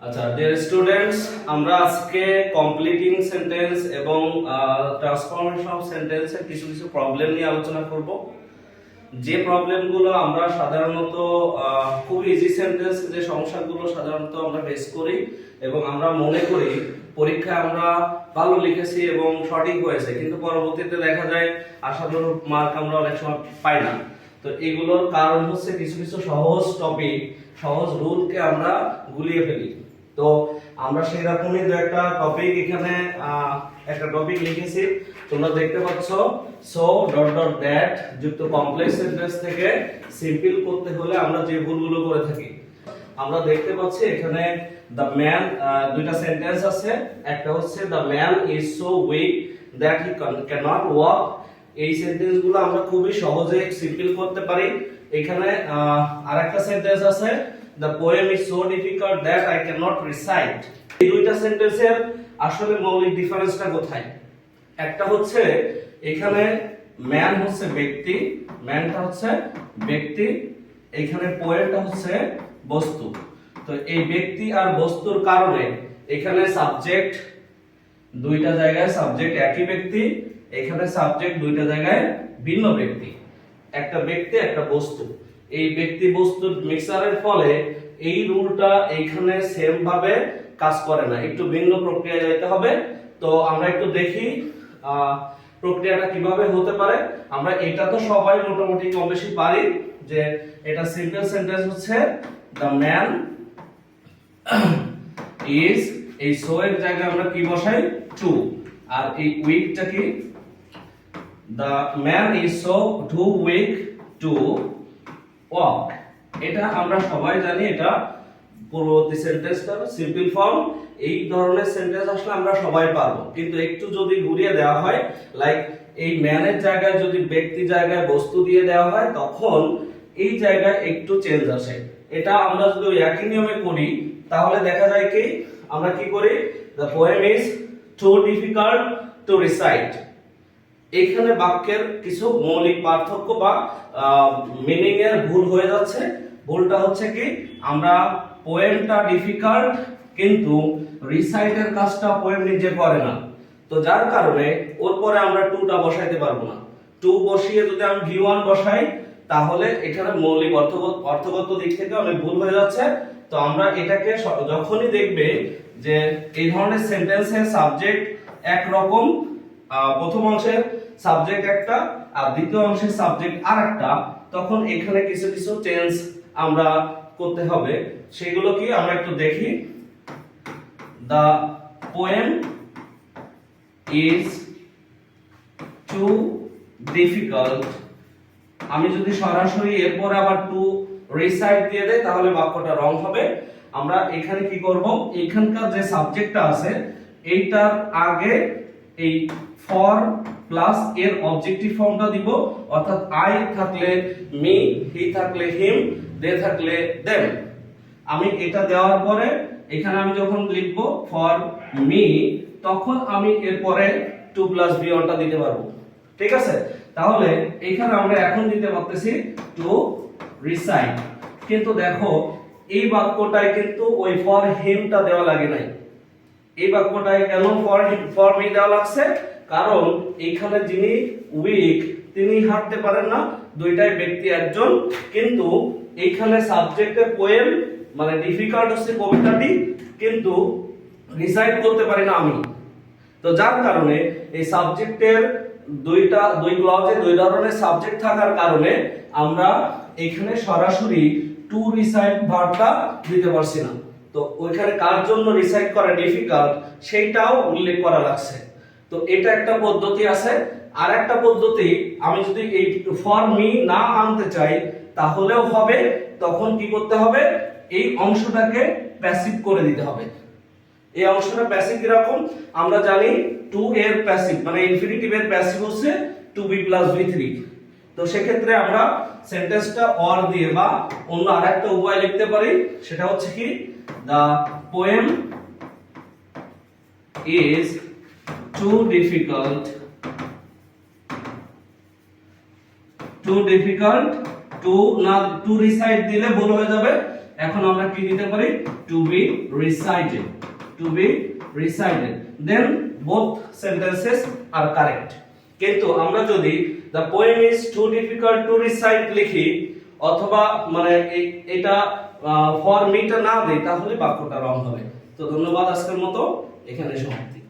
আচ্ছা dear students, আমরা আজকে কমপ্লিটিং সেন্টেন্স এবং ট্রান্সফরমেশন অফ সেন্টেন্সের কিছু কিছু প্রবলেম নিয়ে আলোচনা করব। যে প্রবলেমগুলো আমরা সাধারণত খুব ইজি সেন্টেন্স যে সমস্যাগুলো সাধারণত আমরা ফেস করি এবং আমরা মনে করি পরীক্ষায় আমরা ভালো লিখেছি এবং সঠিক হয়েছে, কিন্তু পরবর্তীতে দেখা যায় আশানুরূপ মার্ক আমরা অনেক সময় পাই না। তো এগুলোর কারণ হচ্ছে কিছু কিছু সহজ টপিক, সহজ রুলকে আমরা গুলিয়ে ফেলি। তো আমরা সেই রকমই একটা টপিক এখানে একটা টপিক লিখেছি, তোমরা দেখতে পাচ্ছ। সো ডট ডট দ্যাট যুক্ত কমপ্লেক্স সেন্টেন্স থেকে সিম্পল করতে হলে আমরা যে ভুলগুলো করে থাকি আমরা দেখতে পাচ্ছি এখানে দ্য ম্যান, দুইটা সেন্টেন্স আছে। একটা হচ্ছে the man is so weak that he cannot walk. এই সেন্টেন্সগুলো আমরা খুবই সহজে সিম্পল করতে পারি। এখানে আরেকটা সেন্টেন্স আছে the poem is so difficult that I cannot recite। এই দুইটা সেন্টেন্সের আসলে মৌলিক ডিফারেন্সটা কোথায়? একটা হচ্ছে এখানে ম্যান হচ্ছে ব্যক্তি, ম্যানটা হচ্ছে ব্যক্তি, এখানে পোয়েমটা হচ্ছে বস্তু। তো এই ব্যক্তি আর বস্তুর কারণে এখানে সাবজেক্ট দুইটা জায়গায় সাবজেক্ট একই ব্যক্তি, এখানে সাবজেক্ট দুইটা জায়গায় ভিন্ন ব্যক্তি, একটা ব্যক্তি একটা বস্তু। এই ব্যক্তি বস্তুর মিক্সারের ফলে এই রুলটা এইখানে সেম ভাবে কাজ করে না, একটু ভিন্ন প্রক্রিয়া যাইতে হবে। তো আমরা একটু দেখি প্রক্রিয়াটা কিভাবে হতে পারে। আমরা এটা তো সবাই মোটামুটি কম বেশি পারি যে এটা সিম্পল সেন্টেন্স হচ্ছে দ্য ম্যান ইজ, এই সো এর জায়গায় আমরা কি বসাই? টু। আর এই উইকটা কি? The man is so too weak to walk. এটা আমরা সবাই জানি, এটা পূর্ববর্তী সেন্টেন্সটার সিম্পল ফর্ম। এই ধরনের সেন্টেন্স আসলে আমরা সবাই পারবো, কিন্তু একটু যদি ঘুরিয়ে দেওয়া হয়, লাইক এই ম্যানের জায়গায় যদি ব্যক্তি জায়গায় বস্তু দিয়ে দেওয়া হয়, তখন এই জায়গায় একটু চেঞ্জ আসে। এটা আমরা যদি একই নিয়মে করি তাহলে দেখা যায় কি আমরা কি করি? The poem is too difficult to recite. এখানে বাক্যের কিছু মৌলিক পার্থক্য বা মিনিং এর ভুল হয়ে যাচ্ছে। ভুলটা হচ্ছে কি আমরা পোয়েমটা ডিফিকাল্ট, কিন্তু রিসাইটের কাজটা পোয়েম নিজে করে না। তো যার কারণে ওর পরে আমরা টুটা বসাইতে পারবো না। টু বসিয়ে যদি আমি ভি1 বসাই তাহলে এখানে মৌলিক অর্থগত দিক থেকে অনেক ভুল হয়ে যাচ্ছে। তো আমরা এটাকে যখনই দেখবে যে এই ধরনের সেন্টেন্সের সাবজেক্ট একরকম, প্রথম অংশের সাবজেক্ট একটা আর দ্বিতীয় অংশের সাবজেক্ট আরেকটা, তখন এখানে কিছু কিছু চেঞ্জ আমরা করতে হবে। সেগুলো কি আমরা একটু দেখি। The poem is too difficult, আমি যদি সরাসরি এরপর আবার টু রিসাইট দিয়ে দেই তাহলে বাক্যটা রং হবে। আমরা এখানে কি করব? এখানকার যে সাবজেক্টটা আছে এইটার আগে এই ফর প্লাস এর অবজেক্টিভ ফর্মটা দিব, অর্থাৎ আই থাকলে মি, হি থাকলে হিম, দে থাকলে দেম। আমি এটা দেওয়ার পরে এখানে আমি যখন লিখব ফর মি, তখন আমি এরপরে টু প্লাস বি1 টা দিতে পারবো। ঠিক আছে? তাহলে এখানে আমরা এখন দিতে পারতেছি টু রিসাইট। কিন্তু দেখো এই বাক্যটায় কিন্তু ওই ফর হিমটা দেওয়া লাগে নাই। এই বাক্যটায় কেন ফর মি দেওয়া লাগছে? কারণ এখানে যিনি উইক তিনি হাঁটতে পারেন না, দুইটাই ব্যক্তি একজন, কিন্তু এইখানে সাবজেক্টে পোয়েম মানে ডিফিকাল্ট হচ্ছে কবিতাটি, কিন্তু রিসাইট করতে পারি না আমি। তো যার কারণে এই সাবজেক্টের দুই ক্লজে দুই ধরনের সাবজেক্ট থাকার কারণে আমরা এখানে সরাসরি টু রিসাইট ভার্বটা দিতে পারছি না। তো ওইখানে কার জন্য রিসাইট করা ডিফিকাল্ট সেইটাও উল্লেখ করা লাগছে। তো এটা একটা পদ্ধতি আছে। আর একটা পদ্ধতি, আমি যদি এই ফর মি না আনতে চাই তাহলেও হবে। তখন কি করতে হবে? এই অংশটাকে প্যাসিভ করে দিতে হবে। এই অংশটা প্যাসিভ কিরকম? আমরা জানি টু এর প্যাসিভ মানে ইনফিনিটিভ এর প্যাসিভ হচ্ছে টু বি প্লাস ভি3। তো সেক্ষেত্রে আমরা সেন্টেন্সটা অর দিয়ে বা অন্য আরেকটা উপায় লিখতে পারি, সেটা হচ্ছে কি the poem is too difficult to না টু রিসাইট দিলে ভুল হয়ে যাবে। এখন আমরা কি দিতে পারি? to be recited, to be recited, then both sentences are correct. কিন্তু আমরা যদি the poem is too difficult to recite লিখি অথবা মানে এটা ফর মিটা না দেই তাহলে বাক্যটা রং হবে। তো ধন্যবাদ, আজকের মতো এখানে সমাপ্তি।